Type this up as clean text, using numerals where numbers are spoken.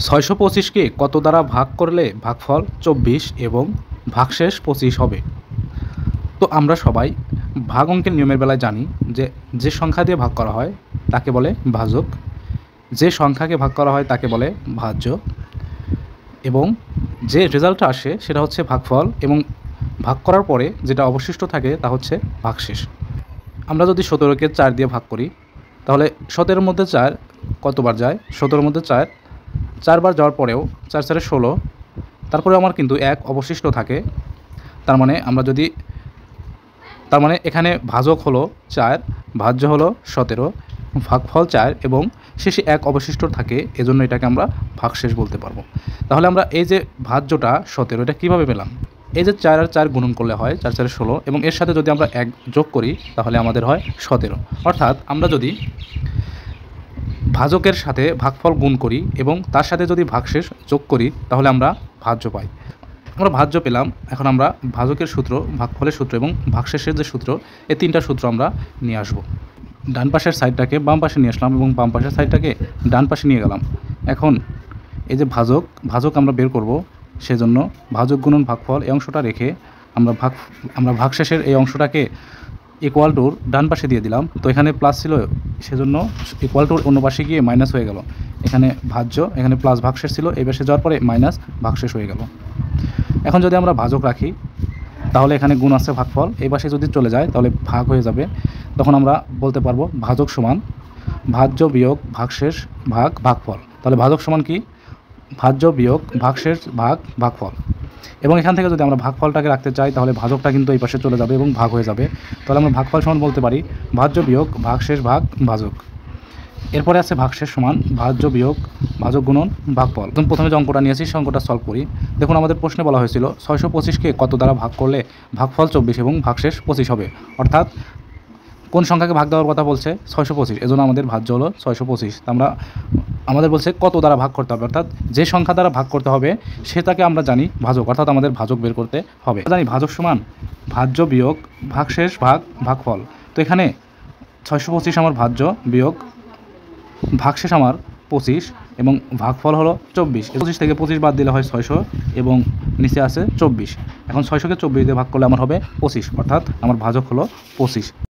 625কে কত দ্বারা ভাগ করলে ভাগফল 24 এবং ভাগশেষ 25 হবে। তো আমরা সবাই ভাগ অঙ্কের নিয়মের বেলায় জানি যে যে সংখ্যা দিয়ে ভাগ করা হয় তাকে বলে ভাজক, যে সংখ্যাকে ভাগ করা হয় তাকে বলে ভাজ্য, এবং যে রেজাল্টটা আসে সেটা হচ্ছে ভাগফল, এবং ভাগ করার পরে যেটা অবশিষ্ট থাকে তা হচ্ছে ভাগশেষ। আমরা যদি 17কে 4 দিয়ে ভাগ করি তাহলে 17-এর মধ্যে 4 কতবার যায়? 17-এর মধ্যে 4 4বার যাওয়ার পরেও 4 4 16, তারপরে আমার কিন্তু 1 অবশিষ্ট থাকে। তার মানে এখানে ভাজক হলো 4, ভাজ্য হলো 17, ভাগফল 4 এবং শেষে 1 অবশিষ্ট থাকে, এজন্য এটাকে আমরা ভাগশেষ বলতে পারবো। তাহলে আমরা এই যে ভাজ্যটা 17 এটা কীভাবে পেলাম? এই যে 4 আর 4 গুণন করলে হয় 4 4 16, এবং এর সাথে যদি আমরা 1 যোগ করি তাহলে আমাদের হয় 17। অর্থাৎ আমরা যদি ভাজকের সাথে ভাগফল গুণ করি এবং তার সাথে যদি ভাগশেষ যোগ করি তাহলে আমরা ভাজ্য পাই। আমরা ভাজ্য পেলাম। এখন আমরা ভাজকের সূত্র, ভাগফলের সূত্র এবং ভাগশেষের যে সূত্র, এই তিনটা সূত্র আমরা নিয়ে আসব। ডান পাশের সাইডটাকে বাম পাশে নিয়ে আসলাম এবং বাম পাশের সাইডটাকে ডান পাশে নিয়ে গেলাম। এখন এই যে ভাজক আমরা বের করব, সেজন্য ভাজক গুণন ভাগফল এই অংশটা রেখে আমরা ভাগশেষের এই অংশটাকে ইকুয়াল টুর ডান পাশে দিয়ে দিলাম। তো এখানে প্লাস ছিল, সেজন্য ইকুয়াল টুর অন্য পাশে গিয়ে মাইনাস হয়ে গেল। এখানে ভাজ্য, এখানে প্লাস ভাগশেষ ছিল, এই পাশে যাওয়ার পরে মাইনাস ভাগশেষ হয়ে গেল। এখন যদি আমরা ভাজক রাখি তাহলে এখানে গুণ আছে ভাগফল, এই পাশে যদি চলে যায় তাহলে ভাগ হয়ে যাবে। তখন আমরা বলতে পারবো ভাজক সমান ভাজ্য বিয়োগ ভাগশেষ ভাগ ভাগফল। তাহলে ভাজক সমান কি? ভাজ্য বিয়োগ ভাগশেষ ভাগ ভাগফল। এবং এখান থেকে যদি আমরা ভাগফলটাকে রাখতে চাই তাহলে ভাজকটা কিন্তু এই পাশে চলে যাবে এবং ভাগ হয়ে যাবে। তাহলে আমরা ভাগফল সমান বলতে পারি ভাজ্য বিয়োগ ভাগশেষ ভাগ ভাজক। এরপরে আছে ভাগশেষ সমান ভাজ্য বিয়োগ ভাজক গুণন ভাগফল। একদম প্রথমে যে অঙ্কটা নিয়েছি সেই অঙ্কটা সলভ করি। দেখুন, আমাদের প্রশ্নে বলা হয়েছিল 625কে কত দ্বারা ভাগ করলে ভাগফল 24 এবং ভাগশেষ 25 হবে। অর্থাৎ কোন সংখ্যাকে ভাগ দেওয়ার কথা বলছে? 625, এজন্য আমাদের ভাজ্য হলো 625। আমাদের বলছে কত দ্বারা ভাগ করতে হবে, অর্থাৎ যে সংখ্যা দ্বারা ভাগ করতে হবে সেটাকে আমরা জানি ভাজক, অর্থাৎ আমাদের ভাজক বের করতে হবে। জানি ভাজক সমান ভাজ্য বিয়োগ ভাগশেষ ভাগ ভাগফল। তো এখানে 625 আমার ভাজ্য বিয়োগ ভাগশেষ আমার 25 এবং ভাগফল হলো 24। 25 থেকে 25 বাদ দিলে হয় 600 এবং নিচে আছে 24। এখন 600কে 24 দিয়ে ভাগ করলে আমার হবে 25, অর্থাৎ আমার ভাজক হলো 25।